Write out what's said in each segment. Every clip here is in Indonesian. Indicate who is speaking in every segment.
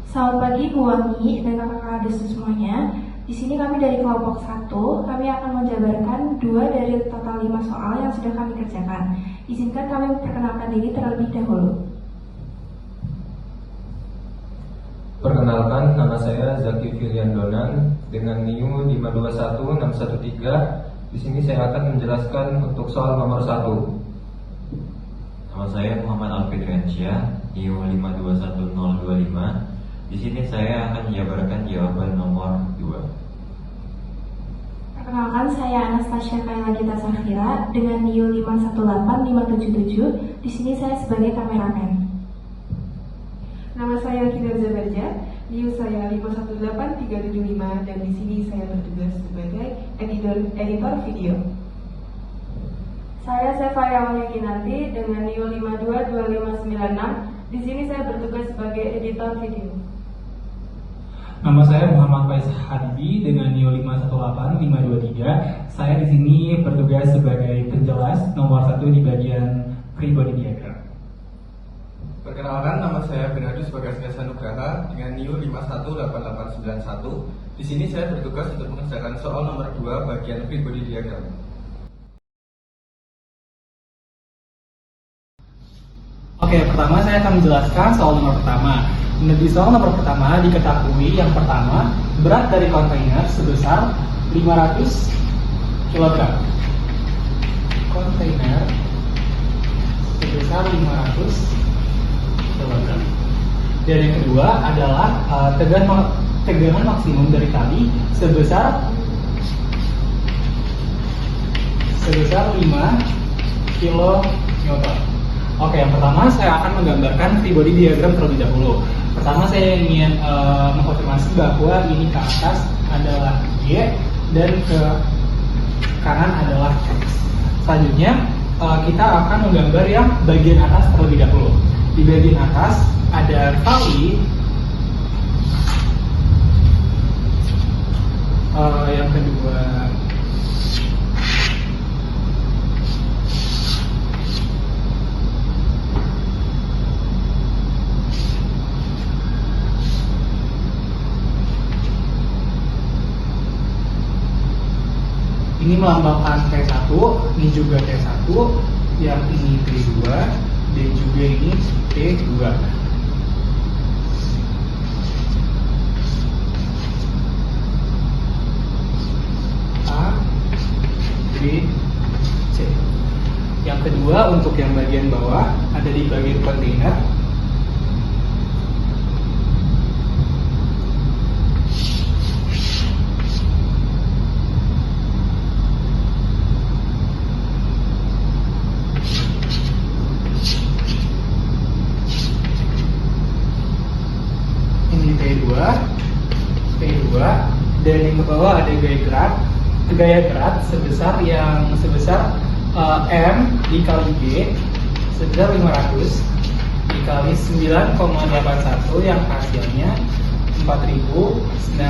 Speaker 1: Selamat pagi Bu Wangi dan kakak-kakak Desu semuanya. Di sini kami dari kelompok 1, kami akan menjabarkan 2 dari total 5 soal yang sudah kami kerjakan. Izinkan kami memperkenalkan diri terlebih dahulu.
Speaker 2: Perkenalkan, nama saya Zaki Filian Donan dengan NIU 521613. Di sini saya akan menjelaskan untuk soal nomor 1.
Speaker 3: Nama saya Muhammad Alfitrensyah, NIU 521025. Di sini saya akan menjabarkan jawaban nomor 2.
Speaker 1: Perkenalkan, saya Anastasia Kaila Gita Safira dengan NIU 518577. Di sini saya sebagai kameramen.
Speaker 4: Nama saya Kinerja Barja, NIU saya 518375 dan di sini saya bertugas sebagai editor video.
Speaker 1: Saya Sevaya Wahyukinanti dengan NIU 522596. Di sini saya bertugas sebagai editor video.
Speaker 5: Nama saya Muhammad Faiz Hadibi dengan NIU 518523. Saya di sini bertugas sebagai penjelas nomor 1 di bagian free body diagram.
Speaker 6: Perkenalkan, nama saya Bernardus Bagasnya Nugraha dengan NIU 518891. Di sini saya bertugas untuk mengerjakan soal nomor 2 bagian free body diagram.
Speaker 5: Oke, pertama saya akan menjelaskan soal nomor pertama. Di soal nomor pertama diketahui yang pertama berat dari kontainer sebesar 500 kg. Kontainer sebesar 500 kg. Dan yang kedua adalah tegangan maksimum dari tali sebesar 5 kN. Oke, yang pertama saya akan menggambarkan free body diagram terlebih dahulu. Pertama saya ingin mengkonfirmasi bahwa ini ke atas adalah G dan ke kanan adalah X. Selanjutnya kita akan menggambar yang bagian atas terlebih dahulu. Di bagian atas ada tali yang kedua ini melambangkan T1, ini juga T1, yang ini T2, dan juga ini T2. A, B, C. Yang kedua untuk yang bagian bawah ada di bagian kontainer. T2 dan yang ke bawah ada gaya gerak sebesar M dikali G sebesar 500 dikali 9,81 yang hasilnya 4.905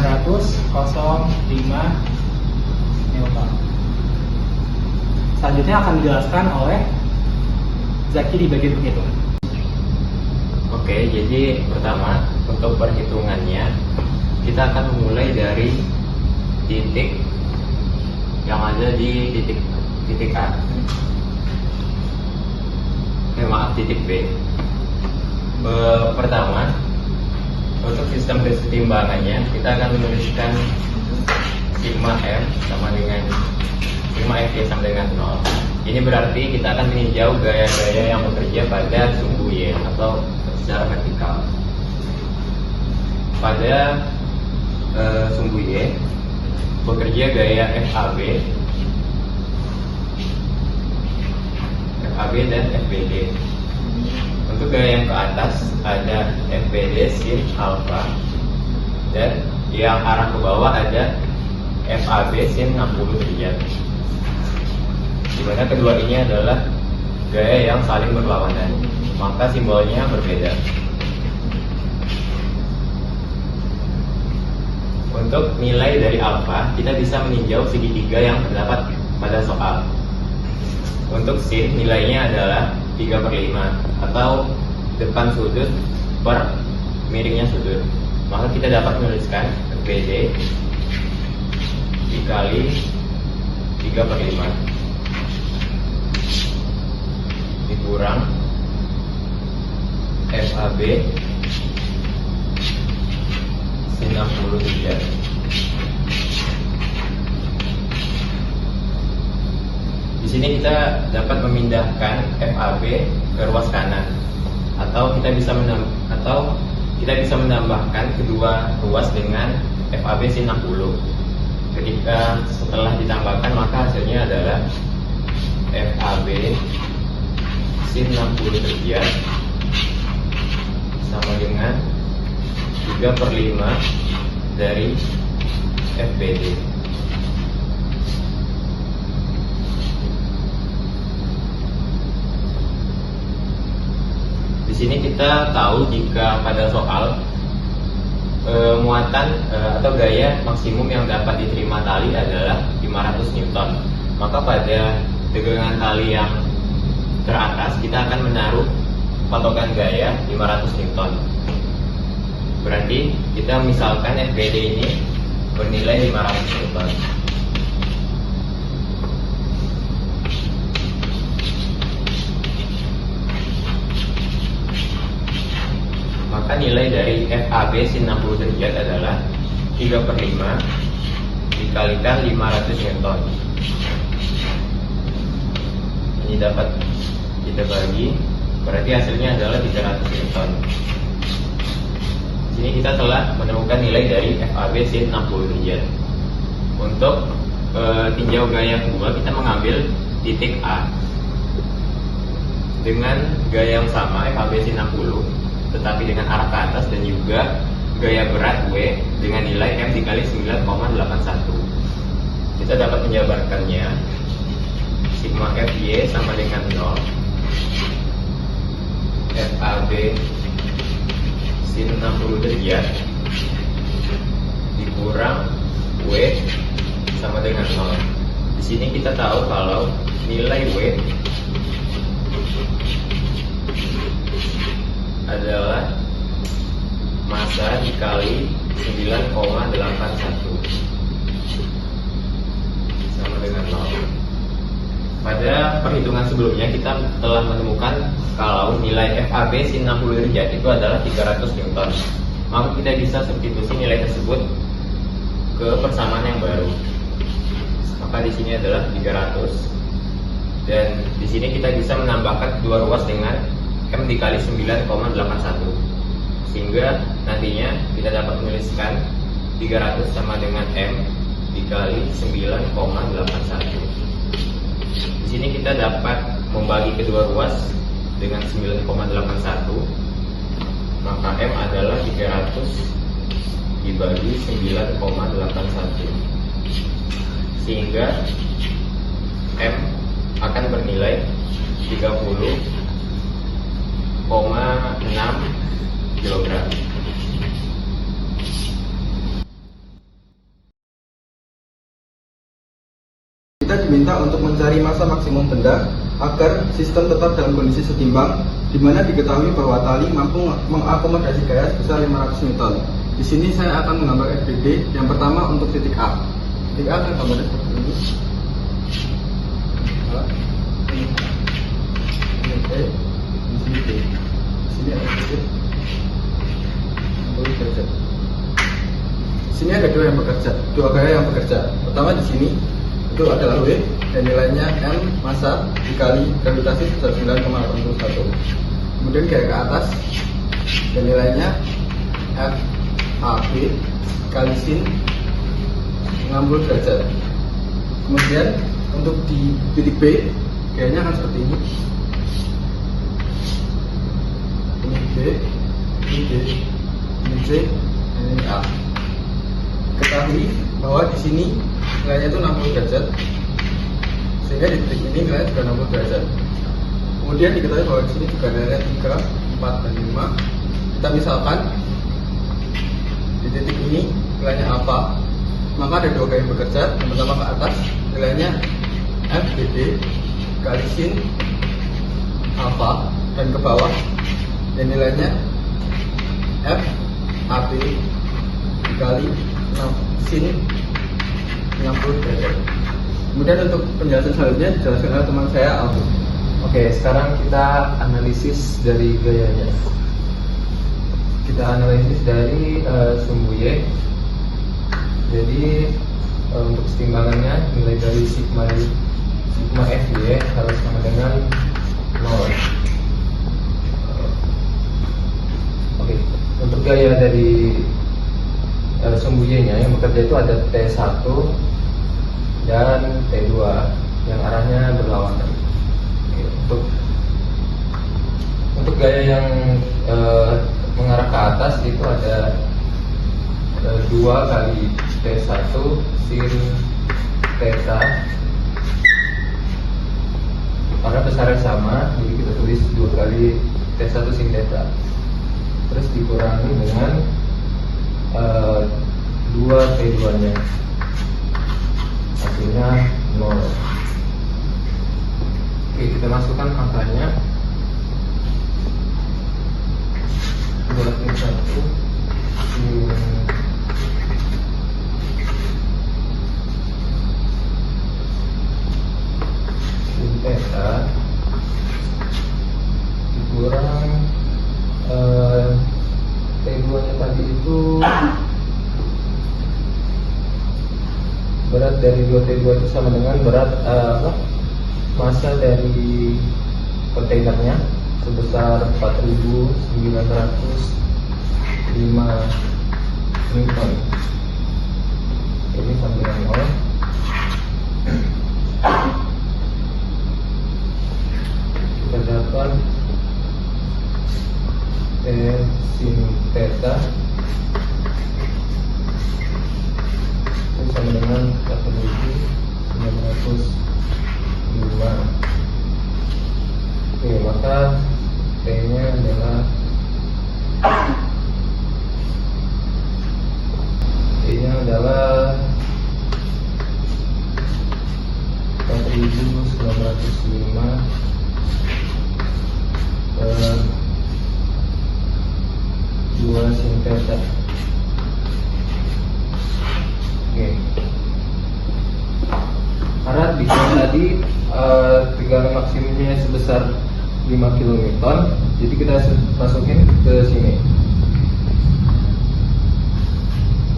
Speaker 5: Newton. Selanjutnya akan dijelaskan oleh Zaki di bagian penghitungan.
Speaker 3: Oke, jadi pertama untuk perhitungannya kita akan memulai dari titik yang ada di titik A. Titik B. Pertama, untuk sistem kesetimbangannya kita akan menuliskan sigma M sama dengan sigma Fg sama dengan 0. Ini berarti kita akan meninjau gaya-gaya yang bekerja pada sumbu Y atau secara vertikal. Pada sumbu Y bekerja gaya FAB dan FBD. Untuk gaya yang ke atas ada FBD sin alpha dan yang arah ke bawah ada FAB sin 60 derajat. Di mana kedua ini adalah gaya yang saling berlawanan, maka simbolnya berbeda. Untuk nilai dari alfa, kita bisa meninjau segitiga yang terdapat pada soal. Untuk sin, nilainya adalah 3/5 atau depan sudut per miringnya sudut. maka kita dapat menuliskan FBD dikali 3/5 dikurang FAB sin 60 derajat Di sini kita dapat memindahkan FAB ke ruas kanan, atau kita bisa menambahkan kedua ruas dengan FAB sin 60. Ketika setelah ditambahkan, maka hasilnya adalah FAB sin 60 derajat sama dengan 3/5 dari FBD. Di sini kita tahu jika pada soal muatan atau gaya maksimum yang dapat diterima tali adalah 500 Newton, maka pada tegangan tali yang teratas kita akan menaruh patokan gaya 500 Newton. Berarti kita misalkan FBD ini bernilai 500 Newton. Maka nilai dari FAB sin 60 derajat adalah 3/5 dikalikan 500 Newton. Ini dapat kita bagi, berarti hasilnya adalah 300 Newton. Di sini kita telah menemukan nilai dari FAB sin 60 derajat. Untuk tinjau gaya kedua, kita mengambil titik A dengan gaya yang sama, FAB sin 60, tetapi dengan arah ke atas, dan juga gaya berat W dengan nilai M dikali 9,81. Kita dapat menjabarkannya. Sigma FY sama dengan 0. FAB sin 60 derajat dikurang W sama dengan 0. Di sini kita tahu kalau nilai W adalah massa dikali 9,81 sama dengan 0. Pada perhitungan sebelumnya kita telah menemukan kalau nilai FAB sin 60 derajat itu adalah 300 Newton. Maka kita bisa substitusi nilai tersebut ke persamaan yang baru. Maka di sini adalah 300, dan di sini kita bisa menambahkan kedua ruas dengan M dikali 9,81, sehingga nantinya kita dapat menuliskan 300 sama dengan M dikali 9,81. Di sini kita dapat membagi kedua ruas dengan 9,81, maka M adalah 300 dibagi 9,81, sehingga M akan bernilai 30,6 kg.
Speaker 6: Kita diminta untuk mencari massa maksimum benda agar sistem tetap dalam kondisi setimbang, di mana diketahui bahwa tali mampu mengakomodasi gaya sebesar 500 Newton. Di sini saya akan menggambar FBD. Yang pertama untuk titik A. Titik A akan gambarnya seperti ini. Ini B, di sini B, di sini ada titik 60 derajat. Di sini ada dua gaya yang bekerja. Pertama di sini itu adalah W dan nilainya M massa dikali gravitasi sebesar 9,81. Kemudian gaya ke atas dan nilainya FAB kali sin 60 derajat. Kemudian untuk di titik B gayanya akan seperti ini. Ini B, ini D, ini C, dan ini A. Ketahui bahwa di sini nilainya itu 60 derajat, sehingga di titik ini nilainya juga 60 derajat. Kemudian diketahui bahwa di sini juga nilainya 3, 4, dan 5. Kita misalkan di titik ini nilainya apa, maka ada dua gaya yang bekerja. Yang pertama ke atas nilainya FBD kali sin alpha, dan ke bawah dan nilainya FAB dikali sin 60 derajat. Kemudian untuk penjelasan selanjutnya dijelaskan oleh teman saya Aldo.
Speaker 2: Oke, sekarang kita analisis dari gayanya. Kita analisis dari sumbu Y. Jadi untuk kesetimbangannya nilai dari sigma FY harus sama dengan 0. Oke, untuk gaya dari sumbu Y-nya yang bekerja itu ada T1 dan T2 yang arahnya berlawanan. Oke, untuk gaya yang mengarah ke atas itu ada 2 kali T1 sin theta, karena besarnya sama jadi kita tulis 2 kali T1 sin theta, terus dikurangi dengan 2 T2 nya, hasilnya 0. Oke, kita masukkan angkanya. 2 T1 sin theta dikurang T2 nya tadi itu berat dari 2T2 itu sama dengan berat massa dari kontainernya sebesar 4.905 Newton. Ini sama dengan 0. Kita dapat sin theta sama dengan 4.905. Oke, maka T-nya adalah adalah 4.905 per 2 sin theta. Oke. Karena di sini tadi tegangan maksimumnya sebesar 5 kN, jadi kita masukin ke sini.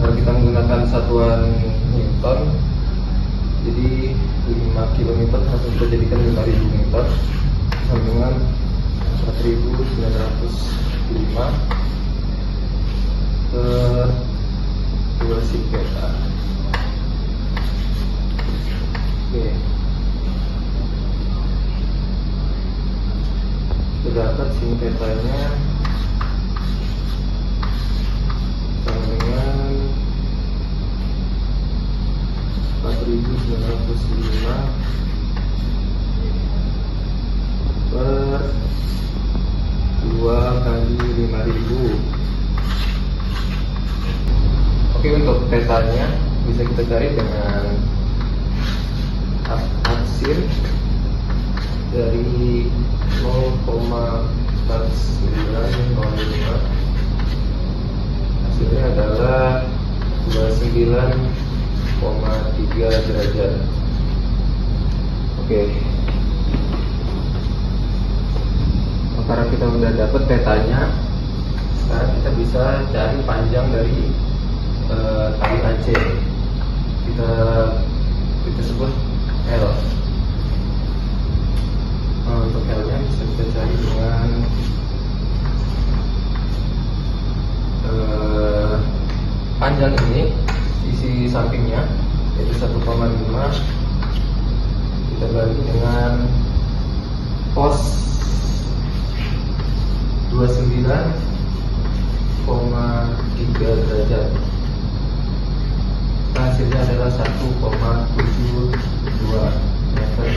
Speaker 2: Kalau kita menggunakan satuan Newton, jadi 5 kN langsung kita jadikan 5.000 Newton sama dengan 4.905 per 2 sin theta. Oke, terdapat sin theta nya sama dengan 4.905 per 2 kali 5.000. Oke, untuk theta-nya bisa kita cari dengan hasil dari 0,4905. Hasilnya adalah 29,3 derajat. Oke. Karena kita sudah dapat theta-nya, sekarang kita bisa cari panjang dari tali AC. Kita sebut L. Untuk L-nya bisa kita cari dengan panjang ini, sisi sampingnya yaitu 1,5, kita bagi dengan cos 29,3 derajat. Hasilnya adalah 1,72 meter.